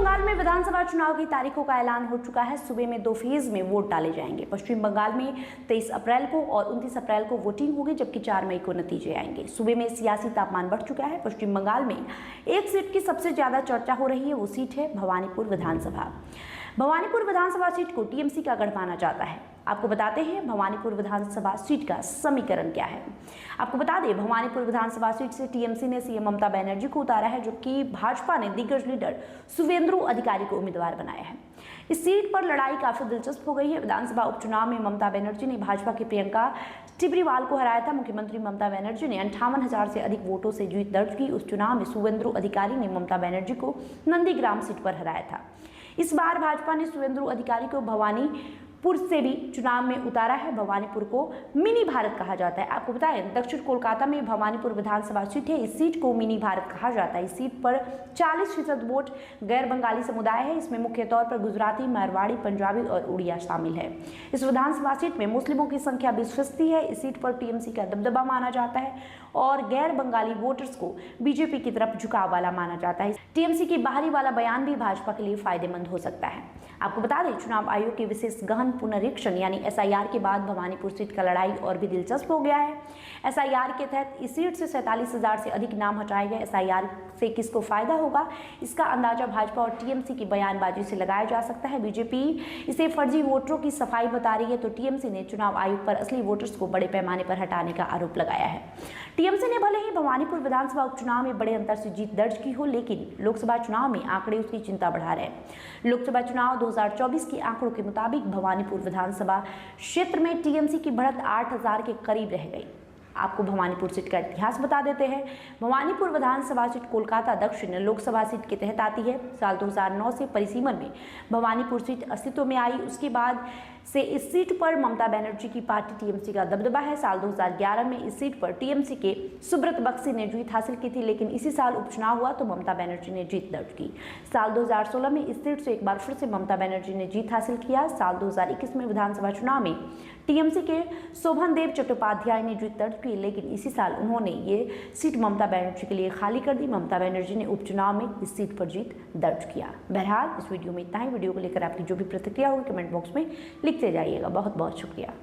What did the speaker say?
बंगाल में विधानसभा चुनाव की तारीखों का ऐलान हो चुका है। सूबे में 2 फेज में वोट डाले जाएंगे। पश्चिम बंगाल में 23 अप्रैल को और 29 अप्रैल को वोटिंग होगी, जबकि 4 मई को नतीजे आएंगे। सूबे में सियासी तापमान बढ़ चुका है। पश्चिम बंगाल में एक सीट की सबसे ज्यादा चर्चा हो रही है, वो सीट है भवानीपुर विधानसभा। भवानीपुर विधानसभा सीट को टीएमसी का गढ़ माना जाता है। आपको बताते हैं भवानीपुर विधानसभा सीट का समीकरण क्या है। आपको बता दें, भवानीपुर विधानसभा सीट से टीएमसी ने सीएम ममता बनर्जी को उतारा है, जबकि भाजपा ने दिग्गज लीडर शुवेंदु अधिकारी को उम्मीदवार बनाया है। इस सीट पर लड़ाई काफी दिलचस्प हो गई है। विधानसभा उपचुनाव में ममता बनर्जी ने भाजपा की प्रियंका टिब्रीवाल को हराया था। मुख्यमंत्री ममता बनर्जी ने 58,000 से अधिक वोटों से जीत दर्ज की। उस चुनाव में शुवेंदु अधिकारी ने ममता बनर्जी को नंदीग्राम सीट पर हराया था। इस बार भाजपा ने शुवेंदु अधिकारी को भवानीपुर से भी चुनाव में उतारा है। भवानीपुर को मिनी भारत कहा जाता है। आपको बताएं, दक्षिण कोलकाता में भवानीपुर विधानसभा सीट है। इस सीट को मिनी भारत कहा जाता है। इस सीट पर 40% वोट गैर बंगाली समुदाय है। इसमें मुख्य तौर पर गुजराती, मारवाड़ी, पंजाबी और उड़िया शामिल है। इस विधानसभा सीट में मुस्लिमों की संख्या 20% है। इस सीट पर टीएमसी का दबदबा माना जाता है और गैर बंगाली वोटर्स को बीजेपी की तरफ झुकाव वाला माना जाता है। टीएमसी की बाहरी वाला बयान भी भाजपा के लिए फायदेमंद हो सकता है। आपको बता दें, चुनाव आयोग के विशेष गहन पुनरीक्षण यानी एसआईआर के बाद भवानीपुर सीट का लड़ाई और भी दिलचस्प हो गया है। एसआईआर के तहत इस सीट से 47,000 से अधिक नाम हटाए गए। एसआईआर से किसको फायदा होगा, इसका अंदाजा भाजपा और टीएमसी की बयानबाजी से लगाया जा सकता है। बीजेपी इसे फर्जी वोटरों की सफाई बता रही है, तो टीएमसी ने चुनाव आयोग पर असली वोटर्स को बड़े पैमाने पर हटाने का आरोप लगाया है। टीएमसी ने भले ही भवानीपुर विधानसभा उपचुनाव में बड़े अंतर से जीत दर्ज की हो, लेकिन लोकसभा चुनाव में आंकड़े उसकी चिंता बढ़ा रहे हैं। लोकसभा चुनाव 2024 के आंकड़ों के मुताबिक भवानीपुर विधानसभा क्षेत्र में टीएमसी की बढ़त 8,000 के करीब रह गई। आपको भवानीपुर सीट का इतिहास बता देते हैं। भवानीपुर विधानसभा सीट कोलकाता दक्षिण लोकसभा सीट के तहत आती है। साल 2009 से परिसीमन में भवानीपुर सीट अस्तित्व में आई। उसके बाद से इस सीट पर ममता बनर्जी की पार्टी टीएमसी का दबदबा है। साल 2011 में इस सीट पर टीएमसी के सुब्रत बख्शी ने जीत हासिल की थी, लेकिन इसी साल उपचुनाव हुआ तो ममता बनर्जी ने जीत दर्ज की। साल 2016 में इस सीट से एक बार फिर से ममता बनर्जी ने जीत हासिल किया। साल 2021 में विधानसभा चुनाव में टीएमसी के शोभन देव चट्टोपाध्याय ने जीत दर्ज की, लेकिन इसी साल उन्होंने ये सीट ममता बनर्जी के लिए खाली कर दी। ममता बनर्जी ने उपचुनाव में इस सीट पर जीत दर्ज किया। बहरहाल इस वीडियो में इतना ही। वीडियो को लेकर आपकी जो भी प्रतिक्रिया होगी कमेंट बॉक्स में लिखते जाइएगा। बहुत बहुत शुक्रिया।